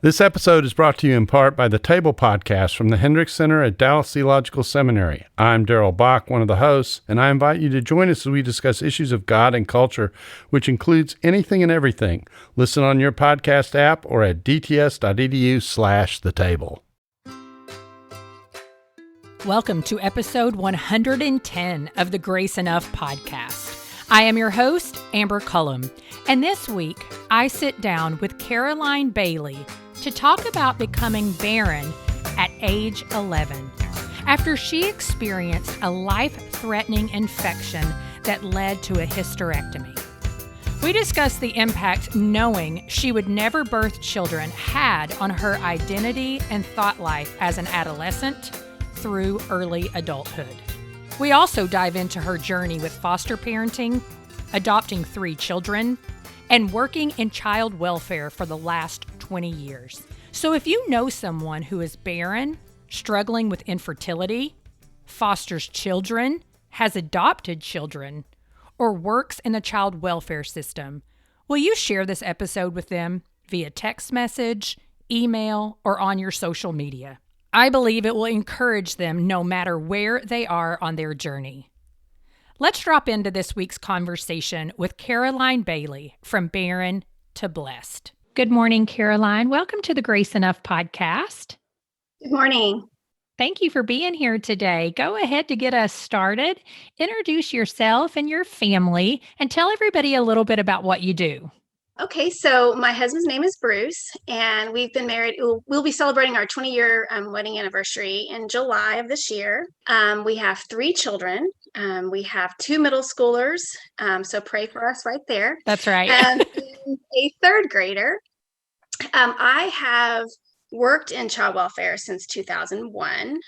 This episode is brought to you in part by the Table Podcast from the Hendricks Center at Dallas Theological Seminary. I'm Darrell Bach, one of the hosts, and I invite you to join us as we discuss issues of God and culture, which includes anything and everything. Listen on your podcast app or at dts.edu/thetable. Welcome to episode 110 of the Grace Enough podcast. I am your host, Amber Cullum, and this week I sit down with Caroline Bailey to talk about becoming barren at age 11 after she experienced a life-threatening infection that led to a hysterectomy. We discuss the impact knowing she would never birth children had on her identity and thought life as an adolescent through early adulthood. We also dive into her journey with foster parenting, adopting 3 children, and working in child welfare for the last 20 years. So if you know someone who is barren, struggling with infertility, fosters children, has adopted children, or works in the child welfare system, will you share this episode with them via text message, email, or on your social media? I believe it will encourage them no matter where they are on their journey. Let's drop into this week's conversation with Caroline Bailey from Barren to Blessed. Good morning, Caroline. Welcome to the Grace Enough podcast. Good morning. Thank you for being here today. Go ahead to get us started. Introduce yourself and your family and tell everybody a little bit about what you do. Okay, so my husband's name is Bruce, and we've been married. We'll be celebrating our 20-year wedding anniversary in July of this year. We have 3 children. We have 2 middle schoolers, so pray for us right there. That's right. And a 3rd grader. I have worked in child welfare since 2001.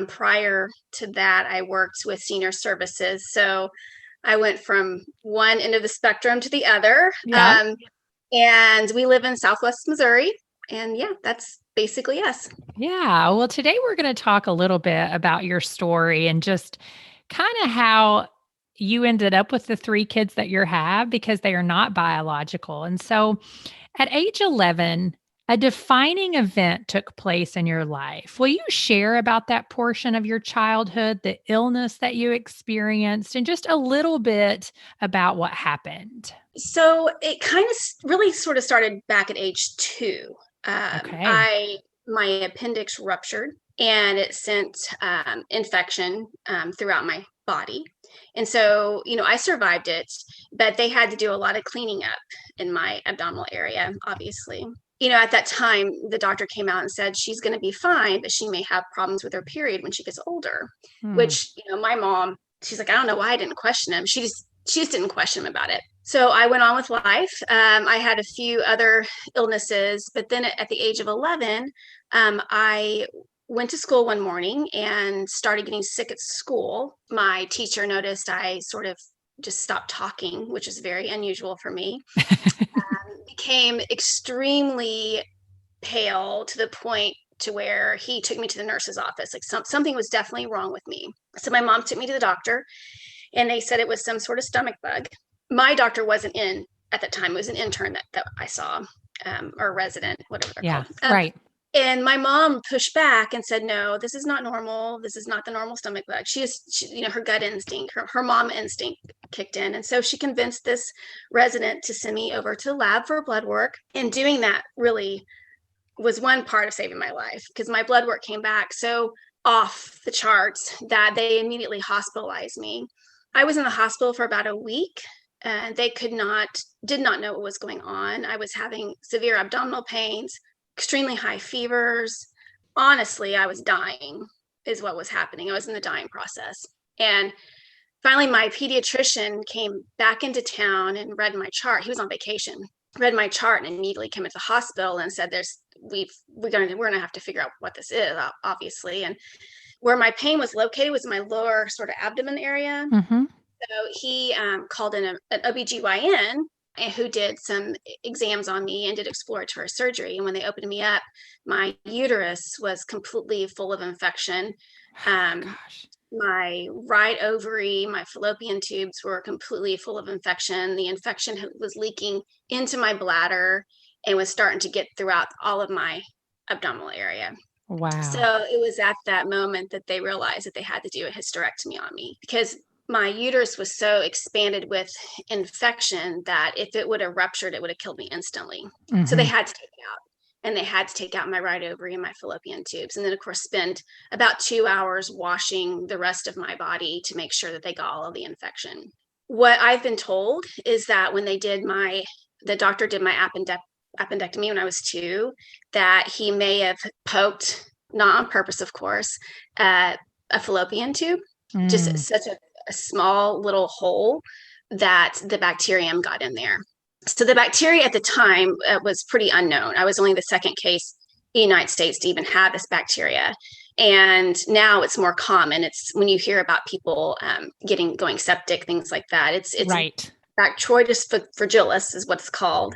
Prior to that, I worked with senior services, so I went from one end of the spectrum to the other. Yeah. And we live in Southwest Missouri. And yeah, that's basically us. Yeah. Well, today we're going to talk a little bit about your story and just kind of how you ended up with the 3 kids that you have, because they are not biological. And so at age 11, a defining event took place in your life. Will you share about that portion of your childhood, the illness that you experienced, and just a little bit about what happened? So it kind of really sort of started back at age 2. Okay. My appendix ruptured, and it sent infection throughout my body. And so, I survived it, but they had to do a lot of cleaning up in my abdominal area, obviously. At that time, the doctor came out and said she's going to be fine, but she may have problems with her period when she gets older, which, my mom, she's like, I don't know why I didn't question him. She just didn't question him about it. So I went on with life. I had a few other illnesses, but then at the age of 11, I went to school one morning and started getting sick at school. My teacher noticed I sort of just stopped talking, which is very unusual for me. Became extremely pale to the point to where he took me to the nurse's office. Like something was definitely wrong with me. So my mom took me to the doctor, and they said it was some sort of stomach bug. My doctor wasn't in at the time. It was an intern that I saw, or a resident, whatever they're called. Right. And my mom pushed back and said, no, this is not normal. This is not the normal stomach bug. She, her gut instinct, her mom instinct kicked in. And so she convinced this resident to send me over to the lab for blood work. And doing that really was one part of saving my life, because my blood work came back so off the charts that they immediately hospitalized me. I was in the hospital for about a week, and they did not know what was going on. I was having severe abdominal pains, extremely high fevers. Honestly, I was dying is what was happening. I was in the dying process. And finally, my pediatrician came back into town and read my chart. He was on vacation, read my chart, and immediately came into the hospital and said, we're gonna have to figure out what this is, obviously. And where my pain was located was my lower sort of abdomen area. Mm-hmm. So he called in an OBGYN who did some exams on me and did exploratory surgery. And when they opened me up, my uterus was completely full of infection. My right ovary, my fallopian tubes were completely full of infection. The infection was leaking into my bladder and was starting to get throughout all of my abdominal area. So Wow. it was at that moment that they realized that they had to do a hysterectomy on me, because my uterus was so expanded with infection that if it would have ruptured, it would have killed me instantly. So they Hmm. had to take it out. And they had to take out my right ovary and my fallopian tubes. And then, of course, spend about 2 hours washing the rest of my body to make sure that they got all of the infection. What I've been told is that when the doctor did my appendectomy when I was 2, that he may have poked, not on purpose, of course, a fallopian tube, just Mm. such a small little hole that the bacterium got in there. So the bacteria at the time was pretty unknown. I was only the second case in the United States to even have this bacteria. And now it's more common. It's when you hear about people going septic, things like that. It's Right. Bacteroides fragilis is what it's called.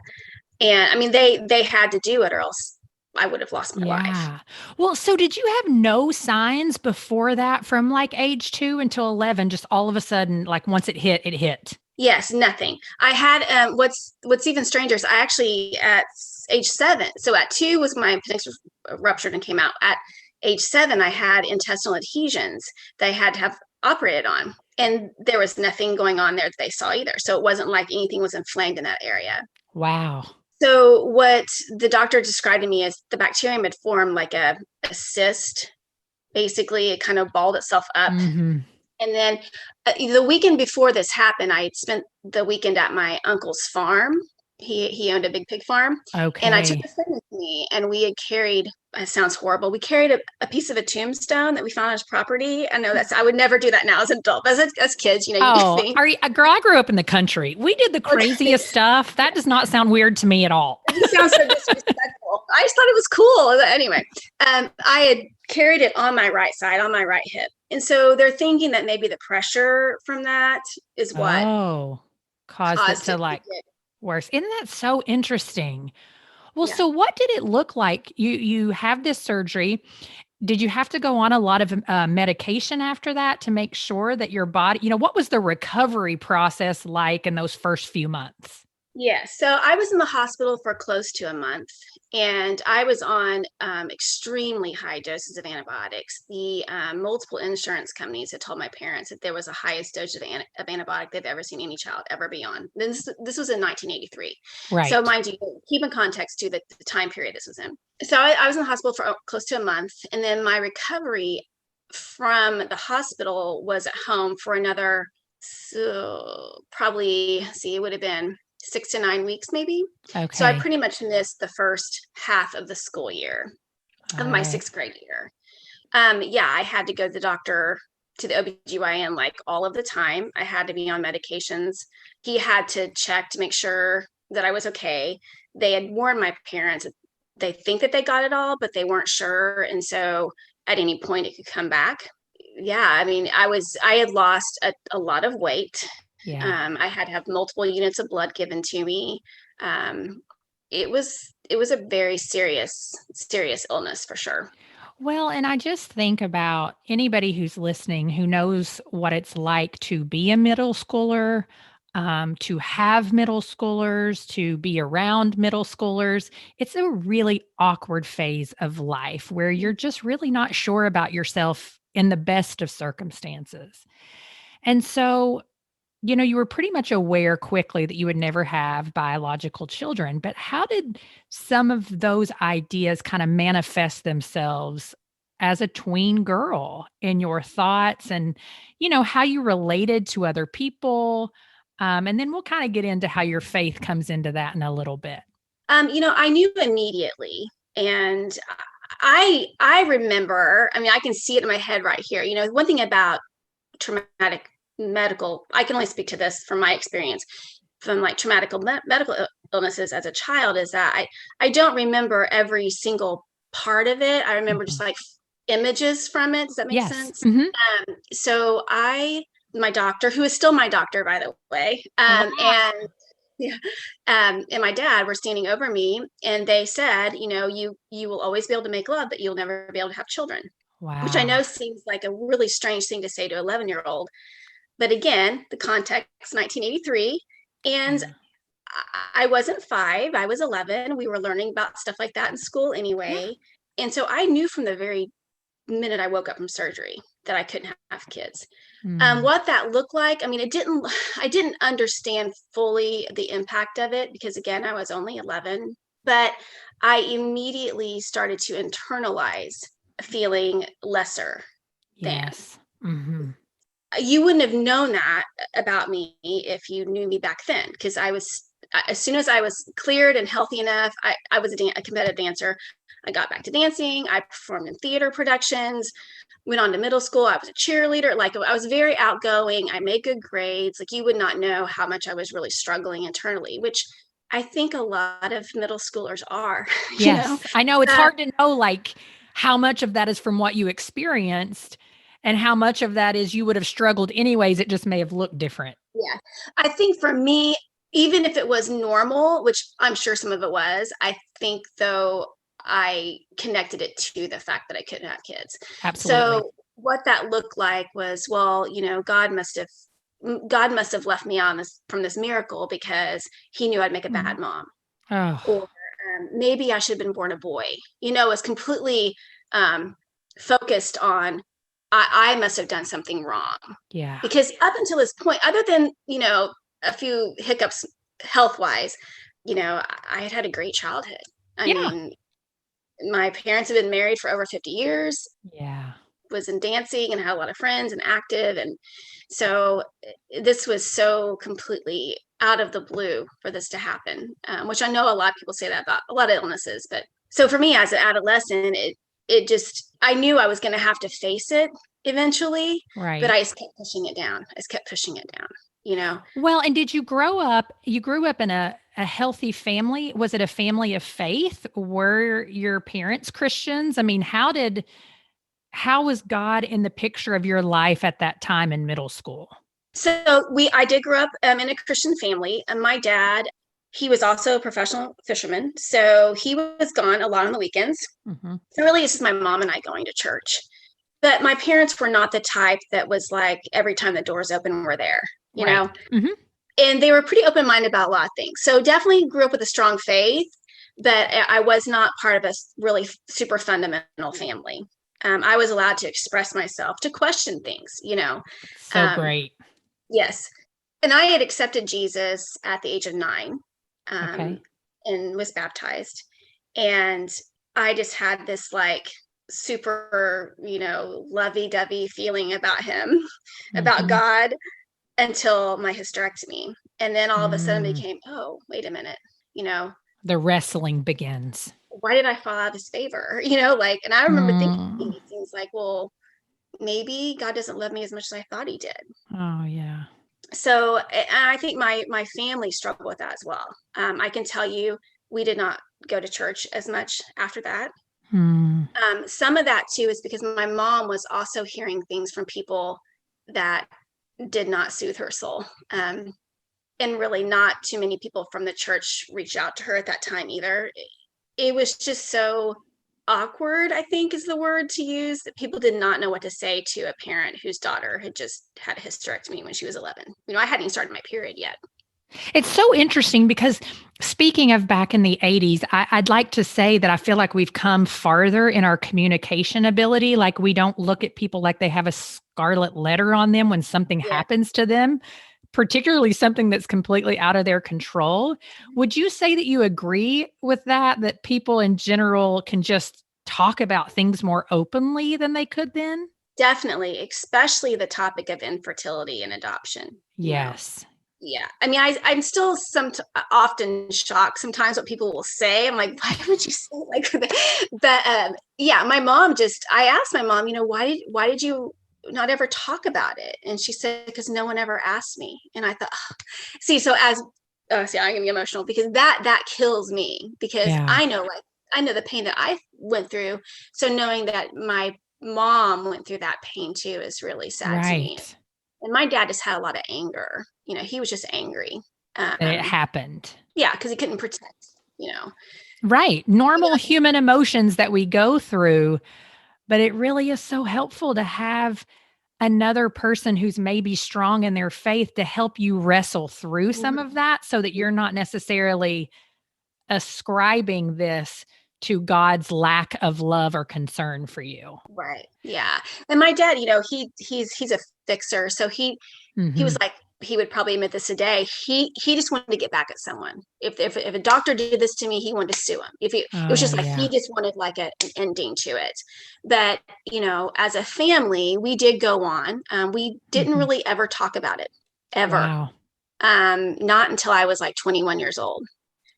And I mean, they had to do it, or else I would have lost my life. Yeah. Well, so did you have no signs before that from like age 2 until 11? Just all of a sudden, like once it hit, it hit. Yes, nothing. I had what's even stranger is I actually at age 7. So at 2 was my appendix ruptured and came out. At age 7, I had intestinal adhesions that I had to have operated on, and there was nothing going on there that they saw either. So it wasn't like anything was inflamed in that area. Wow. So what the doctor described to me is the bacterium had formed like a cyst. Basically, it kind of balled itself up. Hmm. And then the weekend before this happened, I spent the weekend at my uncle's farm. He owned a big pig farm. And I took Okay. a friend with me, and we had carried, it sounds horrible, we carried a piece of a tombstone that we found on his property. I know I would never do that now as an adult, but as kids, you Oh, think, are you, girl, I grew up in the country. We did the okay, craziest stuff. That does not sound weird to me at all. it just sounds so disrespectful. I just thought it was cool. Anyway, I had carried it on my right side, on my right hip. And so they're thinking that maybe the pressure from that is what Oh, caused it caused to it to like get, worse. Isn't that so interesting? Well, yeah. so what did it look like? You have this surgery. Did you have to go on a lot of medication after that to make sure that your body, what was the recovery process like in those first few months? Yeah, so I was in the hospital for close to a month, and I was on extremely high doses of antibiotics. The multiple insurance companies had told my parents that there was the highest dose of antibiotic they've ever seen any child ever be on. This was in 1983. So Right. mind you, keep in context to the time period this was in. So I was in the hospital for close to a month, and then my recovery from the hospital was at home for another, so probably, see, it would have been 6 to 9 weeks, maybe. So I Okay. pretty much missed the first half of the school year of my Oh, 6th grade year. Yeah, I had to go to the doctor, to the OBGYN, like all of the time. I had to be on medications. He had to check to make sure that I was okay. They had warned my parents that they think that they got it all, but they weren't sure. And so at any point it could come back. Yeah, I mean, I had lost a lot of weight. yeah. I had to have multiple units of blood given to me. Um, it was a very serious illness for sure. Well, and I just think about anybody who's listening who knows what it's like to be a middle schooler, to have middle schoolers, to be around middle schoolers. It's a really awkward phase of life where you're just really not sure about yourself in the best of circumstances. And so, you were pretty much aware quickly that you would never have biological children, but how did some of those ideas kind of manifest themselves as a tween girl in your thoughts and, how you related to other people? And then we'll kind of get into how your faith comes into that in a little bit. I knew immediately, and I remember. I mean, I can see it in my head right here. One thing about traumatic medical, I can only speak to this from my experience from like traumatic medical illnesses as a child, is that I don't remember every single part of it. I remember just Mhm. like images from it. Does that make Yes. sense? Hmm. So my doctor, who is still my doctor, by the way, and yeah, and my dad were standing over me, and they said, you will always be able to make love, but you'll never be able to have children. Which I Wow. know seems like a really strange thing to say to an 11-year-old. But again, the context, 1983. And Yeah. I wasn't 5, I was 11. We were learning about stuff like that in school Yeah. anyway. And so I knew from the very minute I woke up from surgery that I couldn't have kids. Mm. What that looked like, I mean, I didn't understand fully the impact of it because again, I was only 11, but I immediately started to internalize feeling lesser than. Yes. Hmm. You wouldn't have known that about me if you knew me back then, because as soon as I was cleared and healthy enough, I was a competitive dancer. I got back to dancing. I performed in theater productions, went on to middle school. I was a cheerleader. Like I was very outgoing. I made good grades. Like you would not know how much I was really struggling internally, which I think a lot of middle schoolers are, you know. Yes. I know it's Uh, hard to know like how much of that is from what you experienced and how much of that is you would have struggled anyways. It just may have looked different. Yeah. I think for me, even if it was normal, which I'm sure some of it was, I think though I connected it to the fact that I couldn't have kids. Absolutely. So what that looked like was, well, God must have left me on this from this miracle because he knew I'd make a Mm. bad mom. Or Oh, maybe I should have been born a boy. It's completely focused on I must have done something wrong yeah. because up until this point, other than a few hiccups health wise, I had a great childhood. I Yeah. mean, my parents have been married for over 50 years, Yeah. was in dancing and had a lot of friends and active, and so this was so completely out of the blue for this to happen, which I know a lot of people say that about a lot of illnesses. But so for me as an adolescent, it just, I knew I was going to have to face it eventually, but Right. I just kept pushing it down. I just kept pushing it down, you know. Well, and did you grew up in a healthy family? Was it a family of faith? Were your parents Christians? I mean, how was God in the picture of your life at that time in middle school? So I did grow up in a Christian family, and my dad, he was also a professional fisherman, so he was gone a lot on the weekends. Hmm. So really, it's just my mom and I going to church. But my parents were not the type that was like every time the doors open, we're there, you Right. know. Hmm. And they were pretty open minded about a lot of things. So definitely grew up with a strong faith, but I was not part of a really super fundamental family. I was allowed to express myself, to question things. So Um, great. Yes. And I had accepted Jesus at the age of 9, um, Okay. and was baptized. And I just had this like super, lovey dovey feeling about him, about Hmm. God until my hysterectomy. And then all of a sudden Mm. became, oh, wait a minute, you know, The wrestling begins. why did I fall out of his favor? And I remember thinking Mm. things like, well, maybe God doesn't love me as much as I thought he did. Oh, yeah. So, and I think my family struggled with that as well. I can tell you, we did not go to church as much after that. Hmm. Some of that too is because my mom was also hearing things from people that did not soothe her soul. And really, not too many people from the church reached out to her at that time either. It was just so awkward, I think is the word to use, that people did not know what to say to a parent whose daughter had just had a hysterectomy when she was 11. I hadn't even started my period yet. It's so interesting because speaking of back in the 80s, I'd like to say that I feel like we've come farther in our communication ability. Like we don't look at people like they have a scarlet letter on them when something Yeah. happens to them, particularly something that's completely out of their control. Would you say that you agree with that, that people in general can just talk about things more openly than they could then? Definitely, especially the topic of infertility and adoption. Yes. Yeah. I mean, I'm still often shocked sometimes what people will say. I'm like, why would you say it like that? But yeah, I asked my mom, why did you not ever talk about it? And she said, because no one ever asked me. And I thought, oh. See, so see, I'm gonna be emotional because that kills me, because Yeah. I know the pain that I went through. So knowing that my mom went through that pain too is really sad to me. Right. And my dad just had a lot of anger. He was just angry. That it Um, happened. yeah, because he couldn't protect. Right. Normal human emotions that we go through, but it really is so helpful to have another person who's maybe strong in their faith to help you wrestle through some of that so that you're not necessarily ascribing this to God's lack of love or concern for you. Right. Yeah. And my dad, he's a fixer. So he was like, he would probably admit this today. He just wanted to get back at someone. If a doctor did this to me, he wanted to sue him. It was just like, he just wanted like an ending to it. But, as a family, we did go on. We didn't really ever talk about it ever. Wow. Not until I was like 21 years old.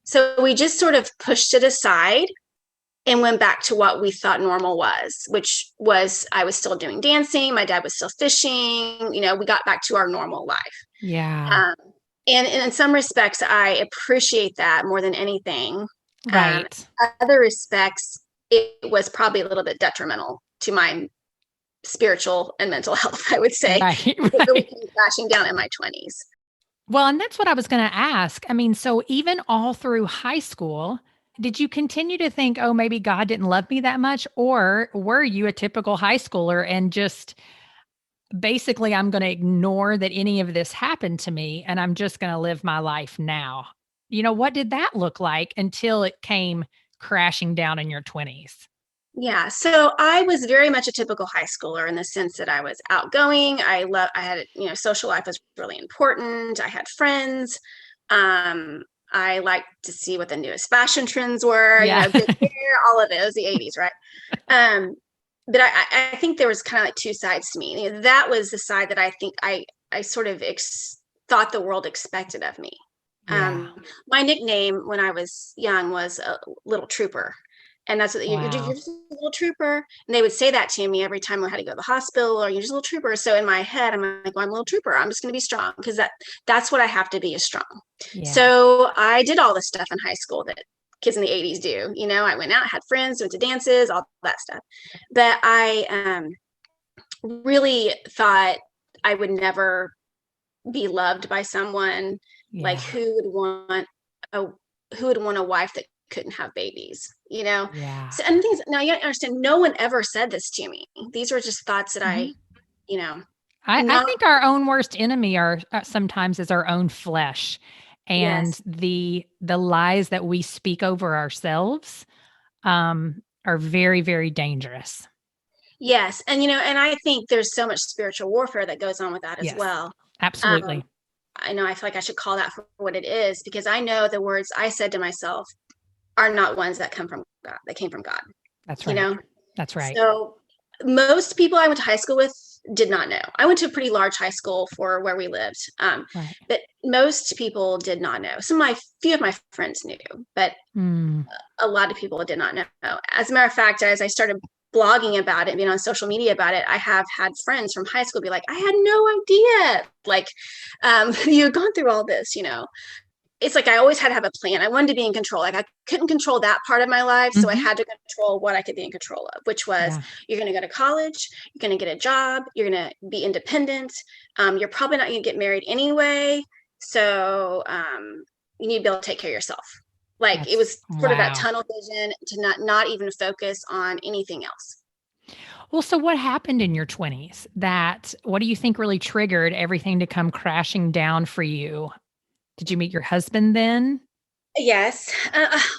So we just sort of pushed it aside and went back to what we thought normal was, which was I was still doing dancing. My dad was still fishing. We got back to our normal life. Yeah. And in some respects, I appreciate that more than anything. Right. Other respects, it was probably a little bit detrimental to my spiritual and mental health, I would say. Right. It really came crashing down in my 20s. Well, and that's what I was going to ask. I mean, so even all through high school, did you continue to think, oh, maybe God didn't love me that much? Or were you a typical high schooler and just basically, I'm going to ignore that any of this happened to me and I'm just going to live my life now? What did that look like until it came crashing down in your 20s? Yeah. So I was very much a typical high schooler in the sense that I was outgoing. I had, social life was really important. I had friends. I liked to see what the newest fashion trends were, good hair, all of it. It was the 80s, right? But I think there was kind of like two sides to me. That was the side that I think I sort of thought the world expected of me. Yeah. My nickname when I was young was a little trooper. And that's what you're just a little trooper. And they would say that to me every time I had to go to the hospital, or you're just a little trooper. So in my head, I'm like, well, I'm a little trooper. I'm just going to be strong because that's what I have to be, is strong. Yeah. So I did all the stuff in high school that kids in the 80s do. I went out, had friends, went to dances, all that stuff. But I really thought I would never be loved by someone. Like who would want a wife that couldn't have babies, Yeah. So, and things, now you understand, no one ever said this to me. These were just thoughts that I think our own worst enemy are sometimes is our own flesh, and the lies that we speak over ourselves are very, very dangerous. Yes. And and I think there's so much spiritual warfare that goes on with that as well. Absolutely. I know I feel like I should call that for what it is, because I know the words I said to myself are not ones that come from God. They came from God. That's right. That's right. So most people I went to high school with did not know. I went to a pretty large high school for where we lived. But most people did not know. Few of my friends knew, but a lot of people did not know. As a matter of fact, as I started blogging about it, being on social media about it, I have had friends from high school be like, I had no idea. Like, you had gone through all this, It's like I always had to have a plan. I wanted to be in control. Like I couldn't control that part of my life. So I had to control what I could be in control of, which was you're going to go to college, you're going to get a job, you're going to be independent. You're probably not going to get married anyway. So you need to be able to take care of yourself. Like it was sort of that tunnel vision to not even focus on anything else. Well, so what happened in your 20s? What do you think really triggered everything to come crashing down for you? Did you meet your husband then? Yes.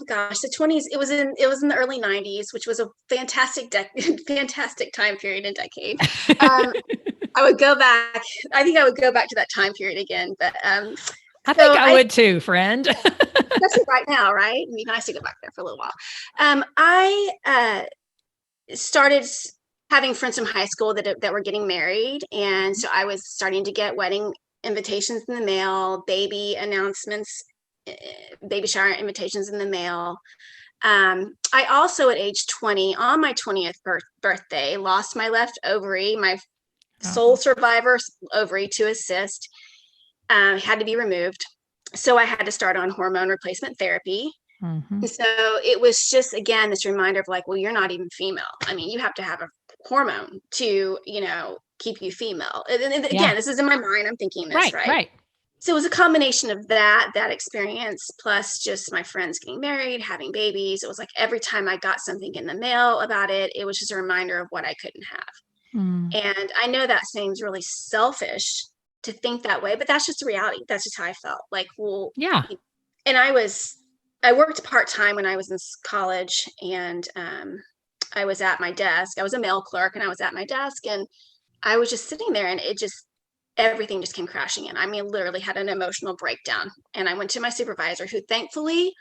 Gosh, the 20s, it was in the early 90s, which was a fantastic time period and decade. I would go back. I think I would go back to that time period again, but I think I would too, friend. Especially right now, right? It'd be nice to go back there for a little while. I started having friends from high school that were getting married, and so I was starting to get wedding invitations in the mail, baby announcements, baby shower invitations in the mail. I also, at age 20, on my 20th birthday, lost my left ovary, my sole survivor ovary to a cyst, had to be removed. So I had to start on hormone replacement therapy. Mm-hmm. So it was just, again, this reminder of like, well, you're not even female. I mean, you have to have a hormone to, keep you female. And again, this is in my mind. I'm thinking this, right? So it was a combination of that experience, plus just my friends getting married, having babies. It was like every time I got something in the mail about it, it was just a reminder of what I couldn't have. Mm. And I know that seems really selfish to think that way, but that's just the reality. That's just how I felt. Like, well, Yeah. and I worked part-time when I was in college, and I was at my desk. I was a mail clerk, and I was at my desk, and I was just sitting there, and everything just came crashing in. I mean, literally had an emotional breakdown. And I went to my supervisor, who thankfully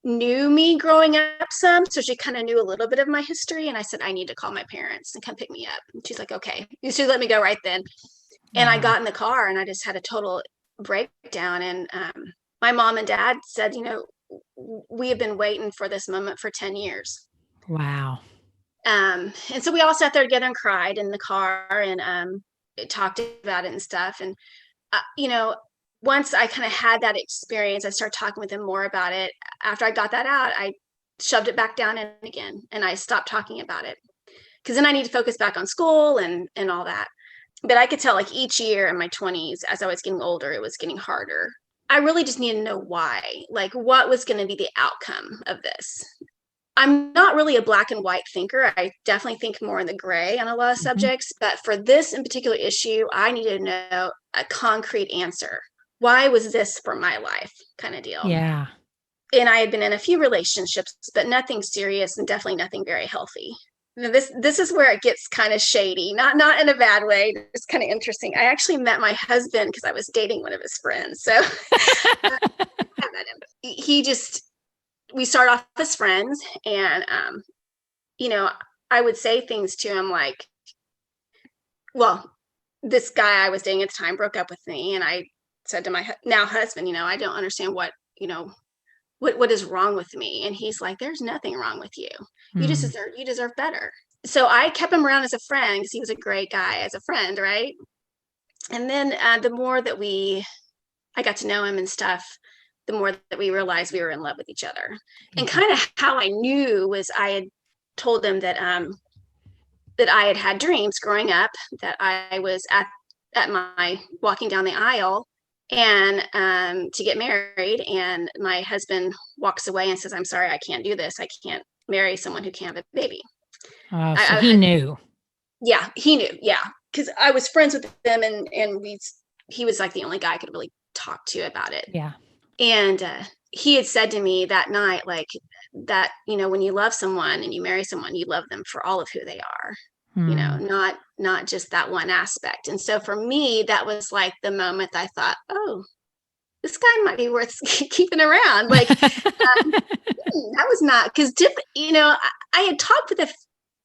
knew me growing up some. So she kind of knew a little bit of my history. And I said, I need to call my parents and come pick me up. And she's like, okay. She let me go right then. And I Wow. got in the car, and I just had a total breakdown. And my mom and dad said, we have been waiting for this moment for 10 years. Wow. And so we all sat there together and cried in the car, and talked about it and stuff. And, once I kind of had that experience, I started talking with him more about it. After I got that out, I shoved it back down in again, and I stopped talking about it, because then I need to focus back on school and all that. But I could tell, like, each year in my 20s, as I was getting older, it was getting harder. I really just needed to know why, like, what was going to be the outcome of this. I'm not really a black and white thinker. I definitely think more in the gray on a lot of subjects. But for this in particular issue, I needed to know a concrete answer. Why was this for my life, kind of deal? Yeah. And I had been in a few relationships, but nothing serious, and definitely nothing very healthy. This is where it gets kind of shady, not in a bad way. It's kind of interesting. I actually met my husband because I was dating one of his friends. So I met him. We start off as friends, and I would say things to him like, well, this guy I was dating at the time broke up with me, and I said to my now husband, I don't understand what is wrong with me. And he's like, there's nothing wrong with you. You just deserve better. So I kept him around as a friend, because he was a great guy as a friend, right? And then the more that I got to know him and stuff, the more that we realized we were in love with each other. And kind of how I knew was, I had told him that that I had dreams growing up, that I was at my walking down the aisle, and to get married, and my husband walks away and says, I'm sorry, I can't do this. I can't marry someone who can't have a baby. So he knew. Yeah, he knew. Yeah, because I was friends with them, and he was like the only guy I could really talk to about it. Yeah. And he had said to me that night, like, that, when you love someone and you marry someone, you love them for all of who they are, not just that one aspect. And so for me, that was like the moment I thought, oh, this guy might be worth keeping around. Like, that was not, because, I had talked with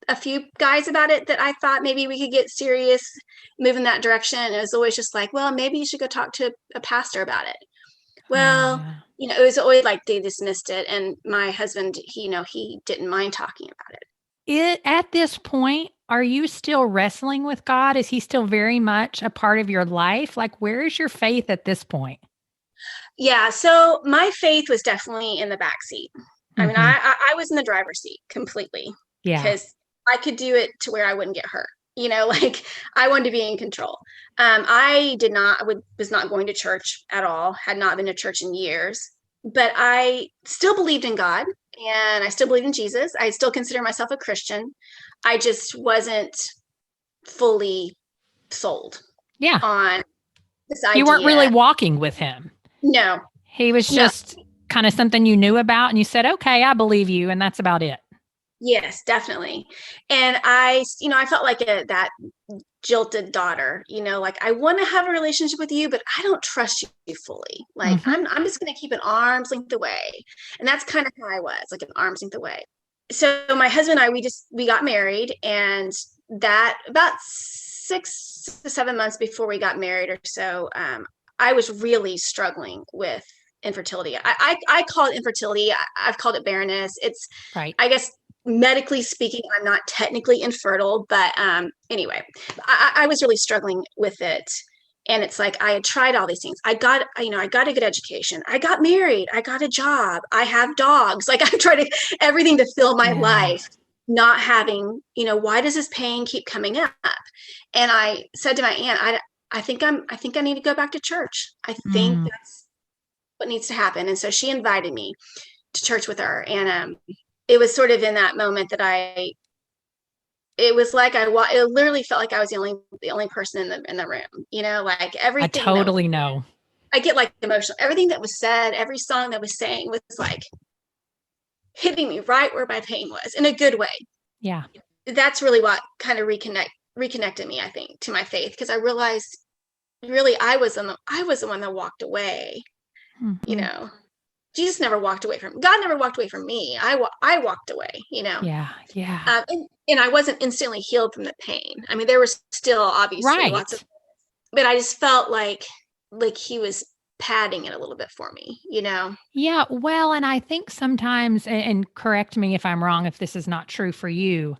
a few guys about it, that I thought maybe we could get serious, move in that direction. And it was always just like, well, maybe you should go talk to a pastor about it. Well, it was always like they dismissed it. And my husband, he didn't mind talking about it. At this point, are you still wrestling with God? Is he still very much a part of your life? Like, where is your faith at this point? Yeah. So my faith was definitely in the backseat. I mean, I was in the driver's seat completely. Yeah. Because I could do it to where I wouldn't get hurt. Like, I wanted to be in control. I was not going to church at all, had not been to church in years, but I still believed in God, and I still believed in Jesus. I still consider myself a Christian. I just wasn't fully sold on this idea. You weren't really walking with him. No. He was just kind of something you knew about, and you said, okay, I believe you. And that's about it. Yes, definitely. And I felt like that jilted daughter, like, I want to have a relationship with you, but I don't trust you fully. Like, I'm just going to keep an arm's length away. And that's kind of how I was, like, an arm's length away. So my husband and I, we got married, and that about 6 to 7 months before we got married or so, I was really struggling with infertility. I call it infertility. I've called it barrenness. It's right. I guess, medically speaking, I'm not technically infertile, but anyway, I was really struggling with it. And it's like, I had tried all these things. I got a good education. I got married. I got a job. I have dogs. Like, I tried everything to fill my life, not having, why does this pain keep coming up? And I said to my aunt, I think I need to go back to church. I think that's what needs to happen. And so she invited me to church with her. And it was sort of in that moment that it was like it literally felt like I was the only person in the room, like I everything totally know. I get like emotional. Everything that was said, every song that was sang was like hitting me right where my pain was in a good way. Yeah. That's really what kind of reconnected me, I think, to my faith, because I realized really I was the one that walked away. Mm-hmm. Jesus never walked away from God, never walked away from me. I walked away. Yeah. Yeah. And I wasn't instantly healed from the pain. I mean, there was still obviously lots of, Right. but I just felt like he was padding it a little bit for me. Yeah. Well, and I think sometimes, and correct me if I'm wrong, if this is not true for you,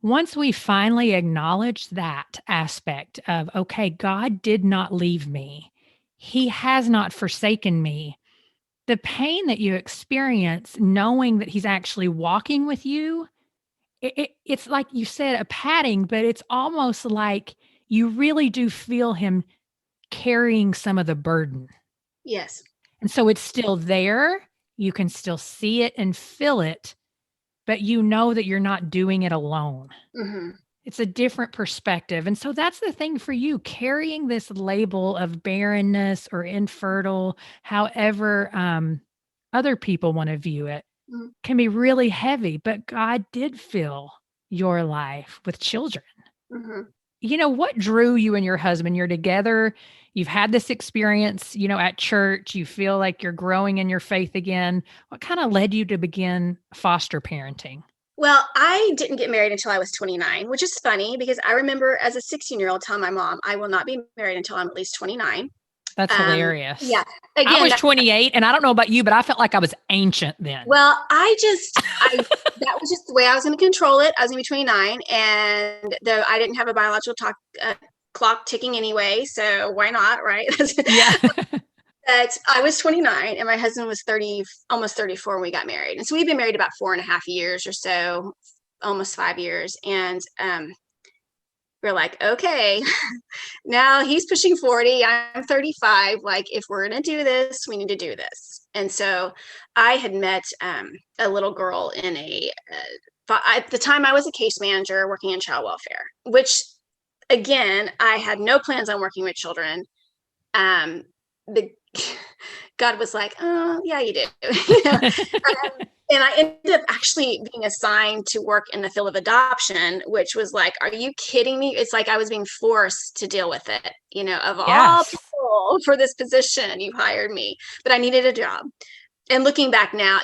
once we finally acknowledge that aspect of, okay, God did not leave me, He has not forsaken me, the pain that you experience knowing that He's actually walking with you, it's like you said, a padding, but it's almost like you really do feel Him carrying some of the burden. Yes. And so it's still there. You can still see it and feel it, but you know that you're not doing it alone. Mm-hmm. It's a different perspective. And so that's the thing for you, carrying this label of barrenness or infertile, however other people want to view it, Mm-hmm. can be really heavy. But God did fill your life with children. Mm-hmm. What drew you and your husband? You're together. You've had this experience, at church. You feel like you're growing in your faith again. What kind of led you to begin foster parenting? Well, I didn't get married until I was 29, which is funny because I remember as a 16-year-old telling my mom, I will not be married until I'm at least 29. That's Yeah. hilarious. I Again, was 28, and I don't know about you, but I felt like I was ancient then. well, that was just the way I was going to control it. I was going to be 29, and though I didn't have a biological clock ticking anyway, so why not, right? Yeah. But I was 29 and my husband was 30, almost 34 when we got married. And so we've been married about 4.5 years or so, almost 5 years. And we're like, okay, now he's pushing 40. I'm 35. Like, if we're going to do this, we need to do this. And so I had met a little girl at the time I was a case manager working in child welfare, which again, I had no plans on working with children. The God was like, oh, yeah, you do. And I ended up actually being assigned to work in the field of adoption, which was like, are you kidding me? It's like I was being forced to deal with it, of all Yes. people for this position, you hired me, but I needed a job. And looking back now,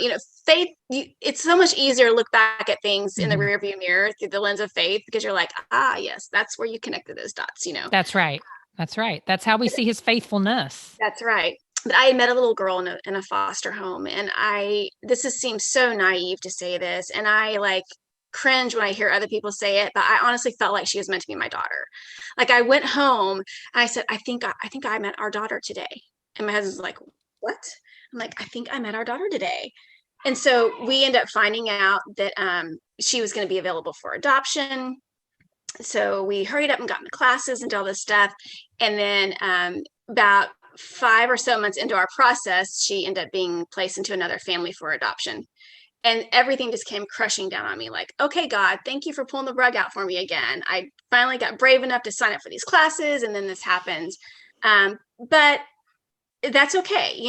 faith, it's so much easier to look back at things in the rearview mirror through the lens of faith, because you're like, yes, that's where you connected those dots, That's right. That's right. That's how we see His faithfulness. That's right. But I met a little girl in a foster home, and seems so naive to say this, and I like cringe when I hear other people say it, but I honestly felt like she was meant to be my daughter. Like, I went home and I said, I think I met our daughter today. And my husband's like, what? I'm like, I think I met our daughter today. And so we end up finding out that she was going to be available for adoption. So we hurried up and got into classes and did all this stuff. And then about 5 or so months into our process, she ended up being placed into another family for adoption. And everything just came crushing down on me like, okay, God, thank you for pulling the rug out for me again. I finally got brave enough to sign up for these classes, and then this happened. But that's okay.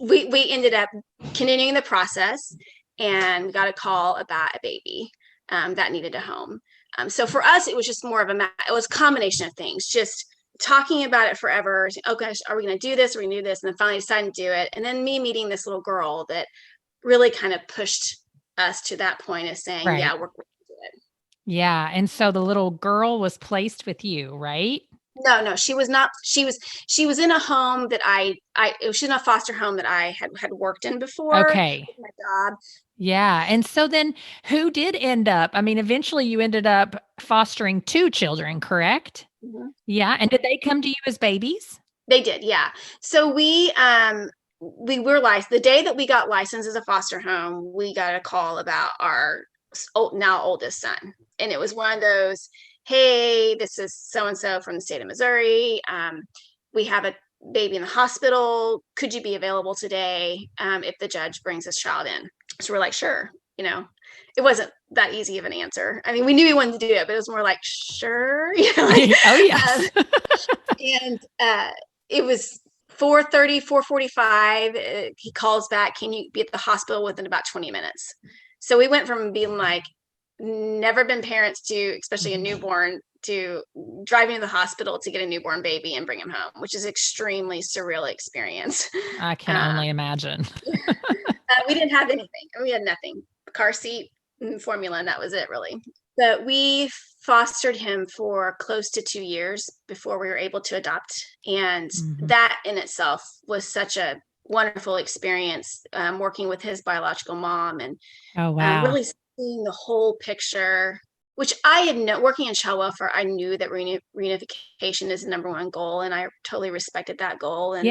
We ended up continuing the process, and we got a call about a baby that needed a home. So for us, it was just more of it was a combination of things, just talking about it forever. Oh gosh, are we going to do this? Are we going to do this? And then finally deciding to do it. And then me meeting this little girl that really kind of pushed us to that point of saying, Right. yeah, we're going to do it. Yeah. And so the little girl was placed with you, right? No, she was not. She was in a home that she's in a foster home that I had worked in before. Okay. With my job. Yeah. And so then who did end up? I mean, eventually you ended up fostering 2 children, correct? Mm-hmm. Yeah. And did they come to you as babies? They did, yeah. So we were licensed. The day that we got licensed as a foster home, we got a call about our now oldest son. And it was one of those, hey, this is so-and-so from the state of Missouri. We have a baby in the hospital. Could you be available today if the judge brings this child in? So we're like, sure, it wasn't that easy of an answer. I mean, we knew he wanted to do it, but it was more like, sure. Oh, yes. And it was 4:30, 4:45. He calls back, can you be at the hospital within about 20 minutes? So we went from being like, never been parents to, especially a newborn, to driving to the hospital to get a newborn baby and bring him home, which is extremely surreal experience. I can only imagine. We didn't have anything. We had nothing. Car seat and formula, and that was it, really. But we fostered him for close to 2 years before we were able to adopt. And that in itself was such a wonderful experience, working with his biological mom and really seeing the whole picture, which I had known. Working in child welfare, I knew that reunification is the number one goal, and I totally respected that goal. And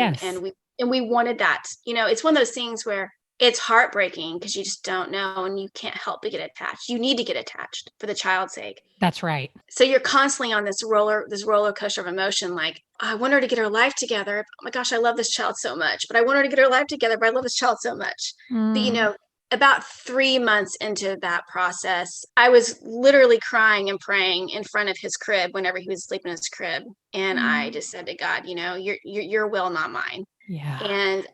and we wanted that. It's one of those things where it's heartbreaking because you just don't know, and you can't help but get attached. You need to get attached for the child's sake. That's right. So you're constantly on this roller coaster of emotion. Like, I want her to get her life together. Oh my gosh, I love this child so much. But I want her to get her life together. But I love this child so much. But about 3 months into that process, I was literally crying and praying in front of his crib whenever he was sleeping in his crib. And I just said to God, your will, not mine. Yeah. And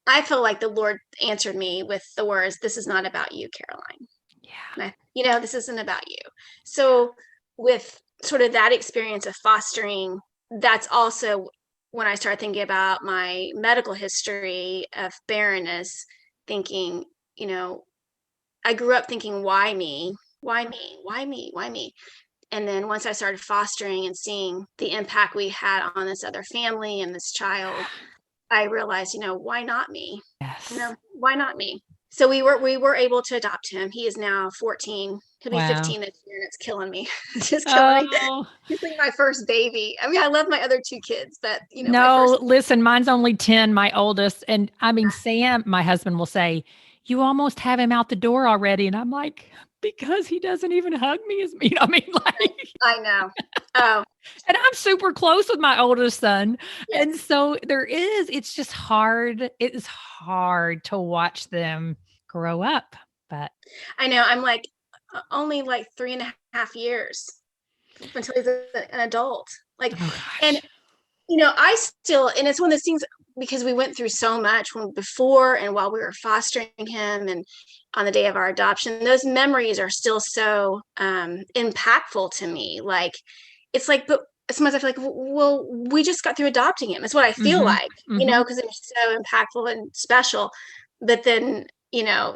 I feel like the Lord answered me with the words, this is not about you, Caroline. Yeah. This isn't about you. So with sort of that experience of fostering, that's also when I started thinking about my medical history of barrenness, thinking, I grew up thinking, why me? Why me? Why me? Why me? And then once I started fostering and seeing the impact we had on this other family and this child, I realized, why not me? Yes. Why not me? So we were able to adopt him. He is now 14. He'll be 15 this year, and it's killing me. It's just killing me. He's like my first baby. I mean, I love my other 2 kids, but no, listen, mine's only 10, my oldest. And I mean, Sam, my husband, will say, you almost have him out the door already. And I'm like, because he doesn't even hug me as me. I mean, like, I know. Oh, and I'm super close with my oldest son. Yes. And so it's just hard. It is hard to watch them grow up, but I know. I'm like, only like 3.5 years until he's an adult. Like, and I still, and it's one of those things, because we went through so much before and while we were fostering him and on the day of our adoption, those memories are still so impactful to me. Like, it's like, but sometimes I feel like, well, we just got through adopting him. It's what I feel like, because it was so impactful and special. But then, he'll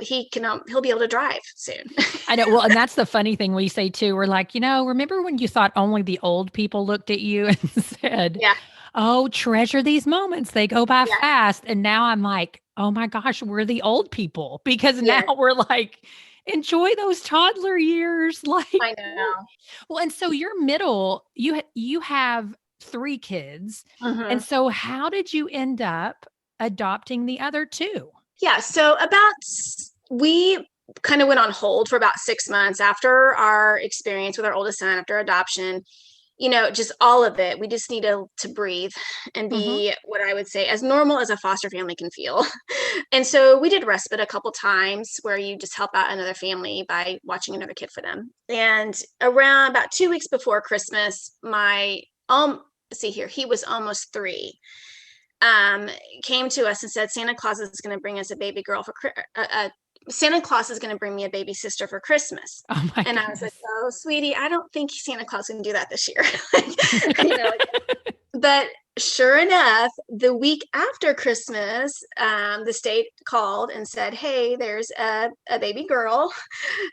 be able to drive soon. I know. Well, and that's the funny thing we say too. We're like, remember when you thought only the old people looked at you and said, oh, treasure these moments. They go by fast. And now I'm like, oh my gosh, we're the old people, because now we're like, enjoy those toddler years. Like, I know. Well, and so your middle, you have 3 kids. And so how did you end up adopting the other 2? Yeah. So we kind of went on hold for about 6 months after our experience with our oldest son, after adoption, just all of it. We just needed to breathe and be what I would say as normal as a foster family can feel. And so we did respite a couple times, where you just help out another family by watching another kid for them. And around about 2 weeks before Christmas, he was almost 3. Came to us and said, Santa Claus is going to bring us a baby girl Santa Claus is going to bring me a baby sister for Christmas. Oh my goodness. I was like, oh, sweetie, I don't think Santa Claus can do that this year. But sure enough, the week after Christmas, the state called and said, hey, there's a baby girl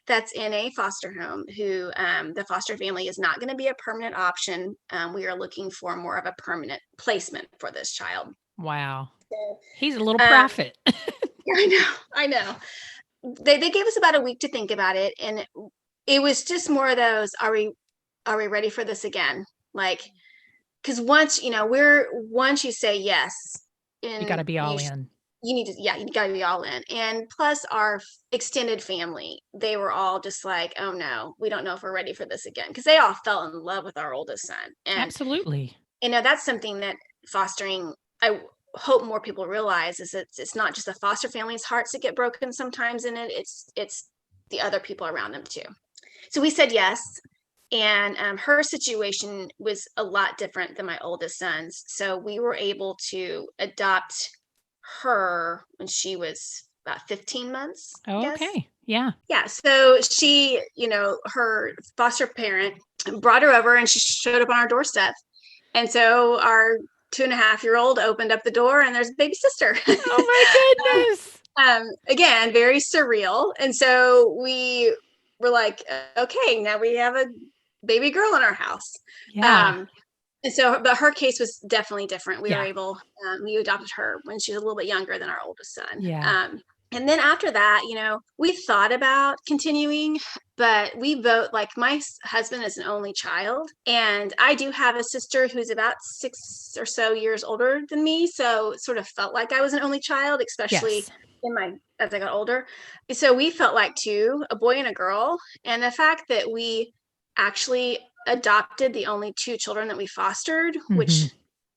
that's in a foster home who the foster family is not going to be a permanent option. We are looking for more of a permanent placement for this child. Wow. So, he's a little prophet. I know. They gave us about a week to think about it. And it was just more of those, are we ready for this again? Like, because once you say yes, you got to be all in. You got to be all in. And plus our extended family, they were all just like, oh no, we don't know if we're ready for this again. Because they all fell in love with our oldest son. And absolutely. That's something that fostering, I hope more people realize, is it's not just the foster family's hearts that get broken sometimes in it. It's the other people around them too. So we said yes. And her situation was a lot different than my oldest son's. So we were able to adopt her when she was about 15 months. Oh, okay. Yeah. Yeah. So she, her foster parent brought her over and she showed up on our doorstep. And so our 2.5-year-old opened up the door and there's a baby sister. Oh my goodness. Again, very surreal. And so we were like, okay, now we have a baby girl in our house. Yeah. And so, but her case was definitely different. We Yeah. were able, we adopted her when she was a little bit younger than our oldest son. Yeah. And then after that, we thought about continuing, but we both, like, my husband is an only child, and I do have a sister who's about 6 or so years older than me. So it sort of felt like I was an only child, especially Yes. as I got older. So we felt like two, a boy and a girl. And the fact that we actually adopted the only 2 children that we fostered, which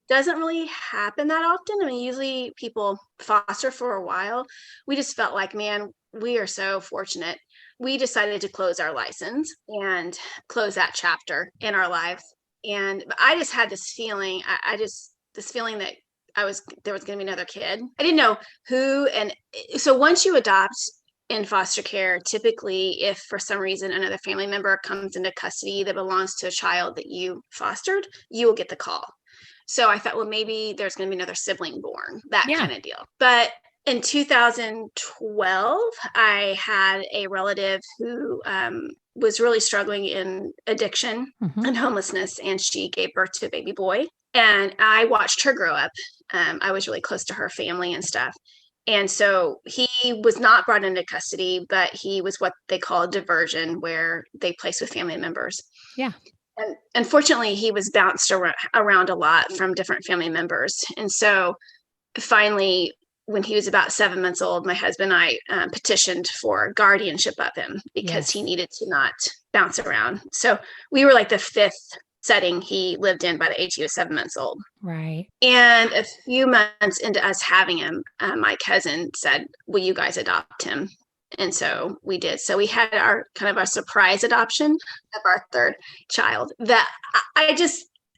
doesn't really happen that often. I mean, usually people foster for a while. We just felt like, man, we are so fortunate. We decided to close our license and close that chapter in our lives. And I just had this feeling, this feeling that there was going to be another kid. I didn't know who. And so once you adopt in foster care, typically, if for some reason another family member comes into custody that belongs to a child that you fostered, you will get the call. So I thought, well, maybe there's going to be another sibling born, that kind of deal. But in 2012, I had a relative who was really struggling in addiction and homelessness, and she gave birth to a baby boy. And I watched her grow up. I was really close to her family and stuff. And so he was not brought into custody, but he was what they call a diversion, where they place with family members. Yeah. And unfortunately, he was bounced around a lot from different family members. And so finally, when he was about 7 months old, my husband and I petitioned for guardianship of him because he needed to not bounce around. So we were like the 5th setting he lived in by the age he was 7 months old. Right. And a few months into us having him, my cousin said, will you guys adopt him? And so we did. So we had our kind of our surprise adoption of our 3rd child. That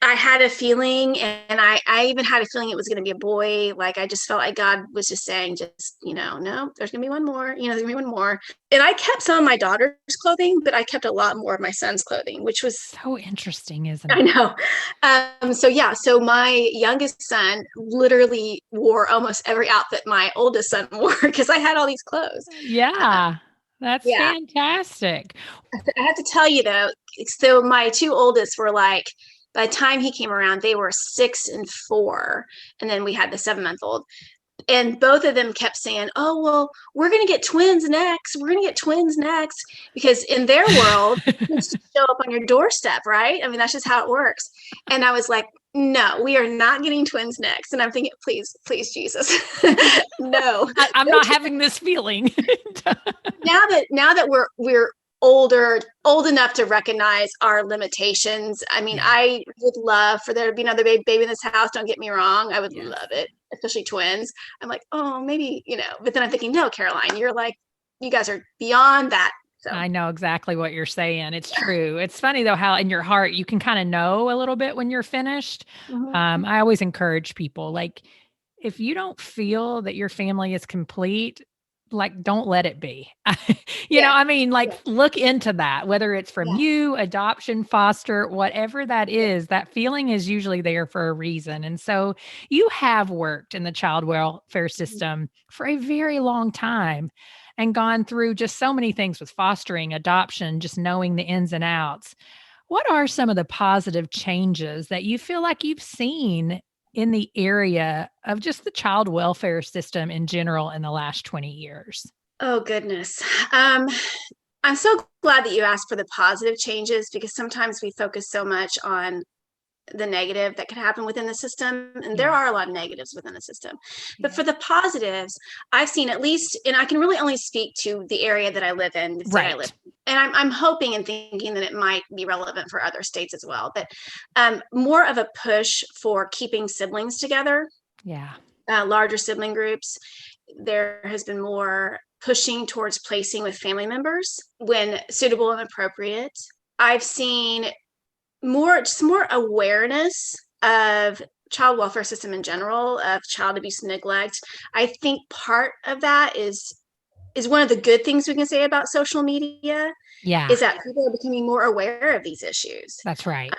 I had a feeling, and I even had a feeling it was going to be a boy. Like, I just felt like God was just saying, no, there's going to be one more, there's going to be one more. And I kept some of my daughter's clothing, but I kept a lot more of my son's clothing, which was so interesting, isn't it? I know. So my youngest son literally wore almost every outfit my oldest son wore because I had all these clothes. Yeah. That's fantastic. I have to tell you though, so my 2 oldest were like, by the time he came around, they were 6 and 4. And then we had the 7-month-old. And both of them kept saying, oh, well, we're going to get twins next. We're going to get twins next. Because in their world, it's just show up on your doorstep, right? I mean, that's just how it works. And I was like, no, we are not getting twins next. And I'm thinking, please, Jesus, no. I'm not having this feeling. Now that we're old enough to recognize our limitations. I mean, I would love for there to be another baby in this house. Don't get me wrong. I would love it, especially twins. I'm like, oh, maybe, but then I'm thinking, no, Caroline, you're like, you guys are beyond that. So. I know exactly what you're saying. It's true. It's funny though, how in your heart, you can kind of know a little bit when you're finished. I always encourage people, like, if you don't feel that your family is complete, like, don't let it be. You know, I mean, like, look into that, whether it's from you, adoption, foster, whatever that is, that feeling is usually there for a reason. And so you have worked in the child welfare system for a very long time and gone through just so many things with fostering, adoption, just knowing the ins and outs. What are some of the positive changes that you feel like you've seen in the area of just the child welfare system in general in the last 20 years? Oh, goodness. I'm so glad that you asked for the positive changes, because sometimes we focus so much on the negative that could happen within the system. And there are a lot of negatives within the system. But for the positives, I've seen, at least, and I can really only speak to the area that I live in, the state I live in. And I'm hoping and thinking that it might be relevant for other states as well. But more of a push for keeping siblings together. Yeah. Larger sibling groups. There has been more pushing towards placing with family members when suitable and appropriate. I've seen more awareness of child welfare system in general, of child abuse and neglect. I think part of that is one of the good things we can say about social media Yeah, is that people are becoming more aware of these issues. that's right.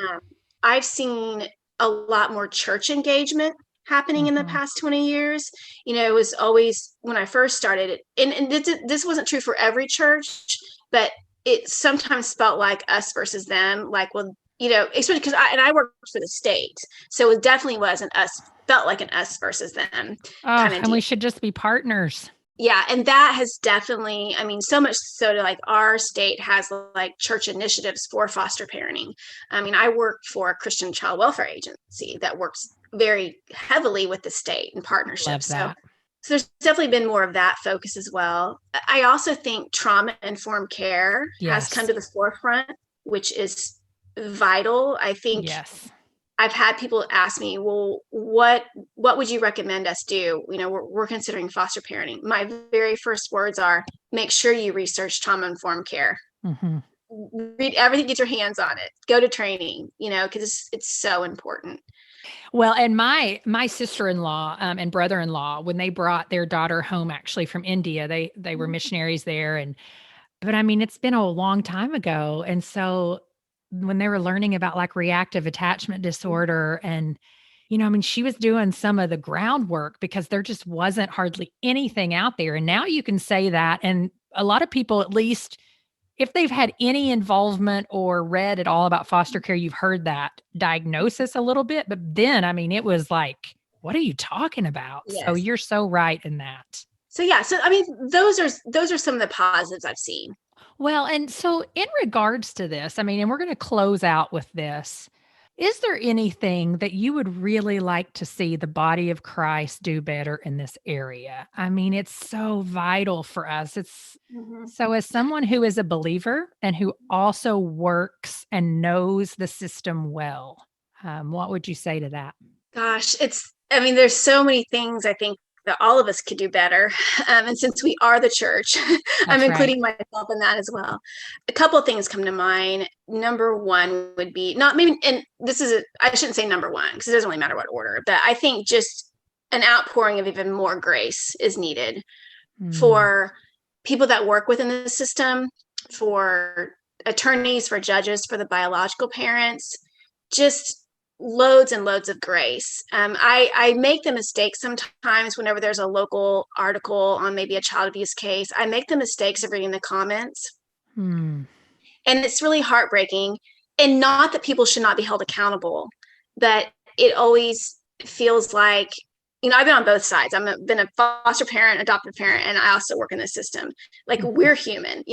I've seen a lot more church engagement happening in the past 20 years. It was always, when I first started it, and this wasn't true for every church, but it sometimes felt like us versus them. Like, well, especially because I worked for the state, so it definitely felt like an us versus them kind of And deal. we should just be partners. Yeah, and that has definitely, so much so to like our state has like church initiatives for foster parenting. I work for a Christian child welfare agency that works very heavily with the state in partnership. So there's definitely been more of that focus as well. I also think trauma-informed care has come to the forefront, which is vital. I think I've had people ask me, well, what would you recommend us do? We're considering foster parenting. My very first words are, make sure you research trauma-informed care. Read everything, get your hands on it, go to training, because it's so important. Well, and my sister-in-law and brother-in-law, when they brought their daughter home actually from India, they were missionaries there. But it's been a long time ago. And so when they were learning about like reactive attachment disorder and, she was doing some of the groundwork because there just wasn't hardly anything out there. And now you can say that. And a lot of people, at least if they've had any involvement or read at all about foster care, you've heard that diagnosis a little bit. But then, it was like, what are you talking about? Yes. So you're so right in that. So yeah, those are some of the positives I've seen. Well, and so in regards to this, and we're going to close out with this. Is there anything that you would really like to see the body of Christ do better in this area? It's so vital for us. It's so as someone who is a believer and who also works and knows the system well, what would you say to that? Gosh, there's so many things I think that all of us could do better. And since we are the church, I'm including myself in that as well. A couple of things come to mind. Number one would be I shouldn't say number one because it doesn't really matter what order, but I think just an outpouring of even more grace is needed for people that work within the system, for attorneys, for judges, for the biological parents, just loads and loads of grace. I make the mistake sometimes whenever there's a local article on maybe a child abuse case, I make the mistakes of reading the comments. And it's really heartbreaking. And not that people should not be held accountable, but it always feels like, I've been on both sides. I've been a foster parent, adoptive parent, and I also work in the system. Like we're human,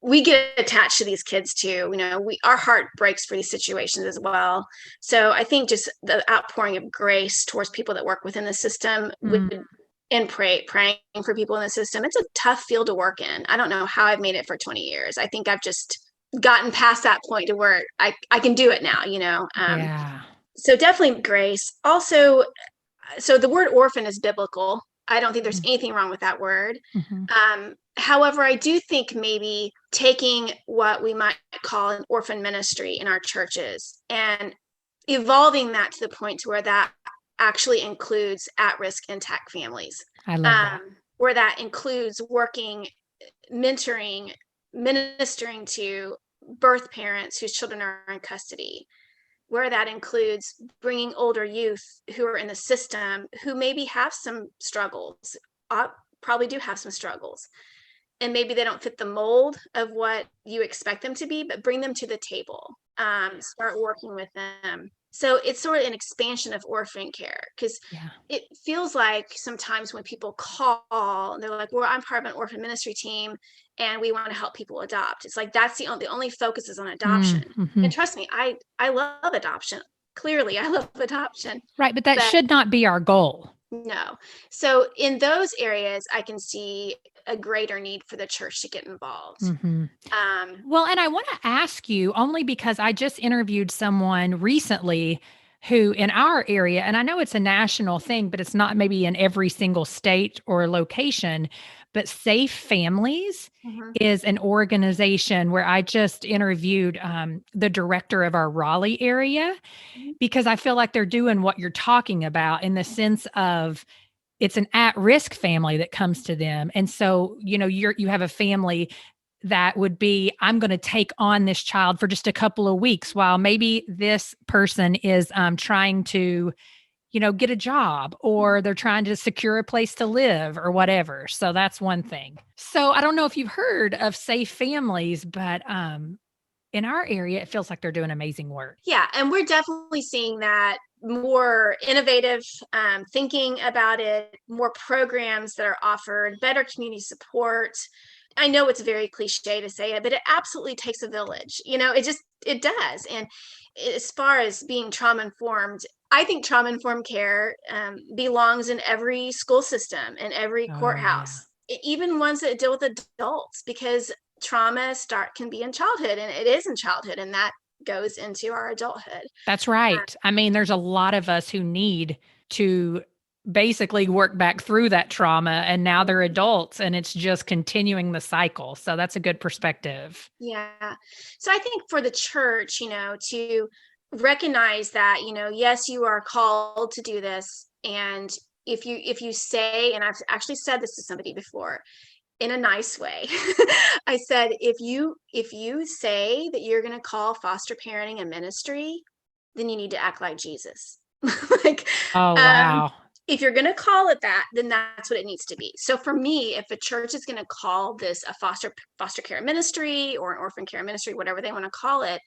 we get attached to these kids too. Our heart breaks for these situations as well. So I think just the outpouring of grace towards people that work within the system and praying for people in the system. It's a tough field to work in. I don't know how I've made it for 20 years. I think I've just gotten past that point to where I can do it now, So definitely grace. Also, so the word orphan is biblical. I don't think there's anything wrong with that word. However, I do think maybe taking what we might call an orphan ministry in our churches and evolving that to the point to where that actually includes at-risk intact families. I love that. Where that includes working, mentoring, ministering to birth parents whose children are in custody, where that includes bringing older youth who are in the system who maybe have some struggles, probably do have some struggles, and maybe they don't fit the mold of what you expect them to be, but bring them to the table, start working with them. So it's sort of an expansion of orphan care, because it feels like sometimes when people call and they're like, well, I'm part of an orphan ministry team and we want to help people adopt. It's like, that's the only focus is on adoption. And trust me, I love adoption. Clearly, I love adoption. Right. But that should not be our goal. No. So in those areas, I can see a greater need for the church to get involved. Well, and I want to ask you only because I just interviewed someone recently who in our area, and I know it's a national thing, but it's not maybe in every single state or location, but Safe Families is an organization where I just interviewed the director of our Raleigh area, because I feel like they're doing what you're talking about in the sense of it's an at-risk family that comes to them. And so, you have a family that would be, I'm going to take on this child for just a couple of weeks while maybe this person is trying to, get a job, or they're trying to secure a place to live or whatever. So that's one thing. So I don't know if you've heard of Safe Families, but in our area, it feels like they're doing amazing work. Yeah. And we're definitely seeing that more innovative thinking about it, more programs that are offered, better community support. I know it's very cliche to say it, but it absolutely takes a village. It does. And as far as being trauma informed, I think trauma informed care belongs in every school system and every courthouse, even ones that deal with adults, because trauma can be in childhood, and it is in childhood, and that goes into our adulthood. That's right. I mean, there's a lot of us who need to basically work back through that trauma, and now they're adults, and it's just continuing the cycle. So that's a good perspective. Yeah. So I think for the church, to recognize that, yes, you are called to do this. And if you say, and I've actually said this to somebody before in a nice way, I said, if you say that you're going to call foster parenting a ministry, then you need to act like Jesus. Oh, wow. If you're going to call it that, then that's what it needs to be. So for me, if a church is going to call this a foster care ministry or an orphan care ministry, whatever they want to call it,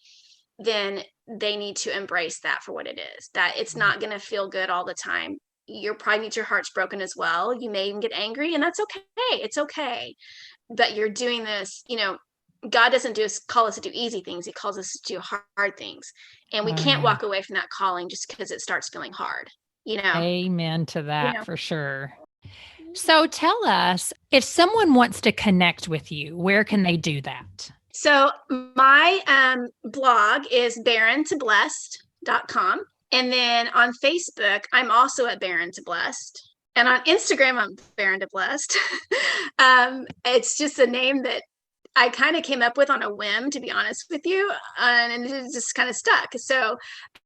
then they need to embrace that for what it is, that it's not going to feel good all the time. You'll probably need your hearts broken as well. You may even get angry, and that's okay. It's okay. But you're doing this, God doesn't call us to do easy things. He calls us to do hard things. And we can't walk away from that calling just because it starts feeling hard. Amen to that for sure. So tell us, if someone wants to connect with you, where can they do that? So my blog is barrentoblessed.com. And then on Facebook, I'm also at Barren to Blessed. And on Instagram, I'm Barren to Blessed. It's just a name that I kind of came up with on a whim, to be honest with you. And it just kind of stuck. So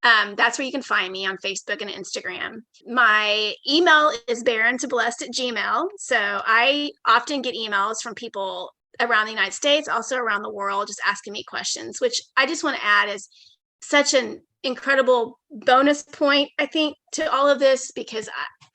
that's where you can find me, on Facebook and Instagram. My email is barrentoblessed@gmail.com. So I often get emails from people around the United States, also around the world, just asking me questions, which I just want to add is such an incredible bonus point, I think, to all of this, because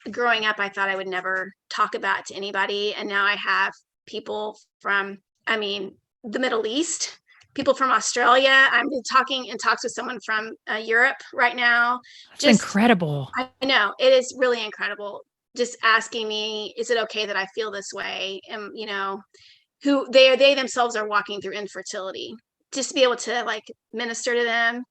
growing up, I thought I would never talk about it to anybody. And now I have people from, the Middle East, people from Australia. I'm talking in talks with someone from Europe right now. That's incredible. I know, it is really incredible. Just asking me, is it okay that I feel this way? And, who they themselves are walking through infertility, just to be able to minister to them.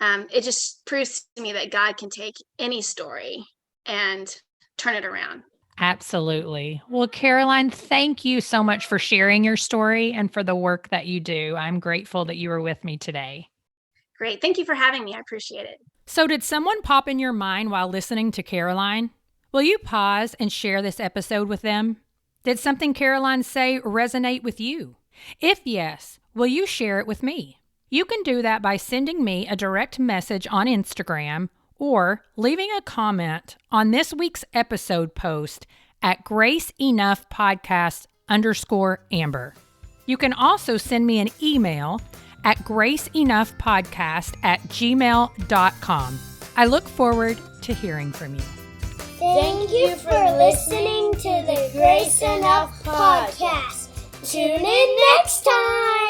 It just proves to me that God can take any story and turn it around. Absolutely. Well, Caroline, thank you so much for sharing your story and for the work that you do. I'm grateful that you were with me today. Great. Thank you for having me. I appreciate it. So did someone pop in your mind while listening to Caroline? Will you pause and share this episode with them? Did something Caroline say resonate with you? If yes, will you share it with me? You can do that by sending me a direct message on Instagram or leaving a comment on this week's episode post at GraceEnoughPodcast_Amber. You can also send me an email at graceenoughpodcast@gmail.com. I look forward to hearing from you. Thank you for listening to the Grace Enough Podcast. Tune in next time.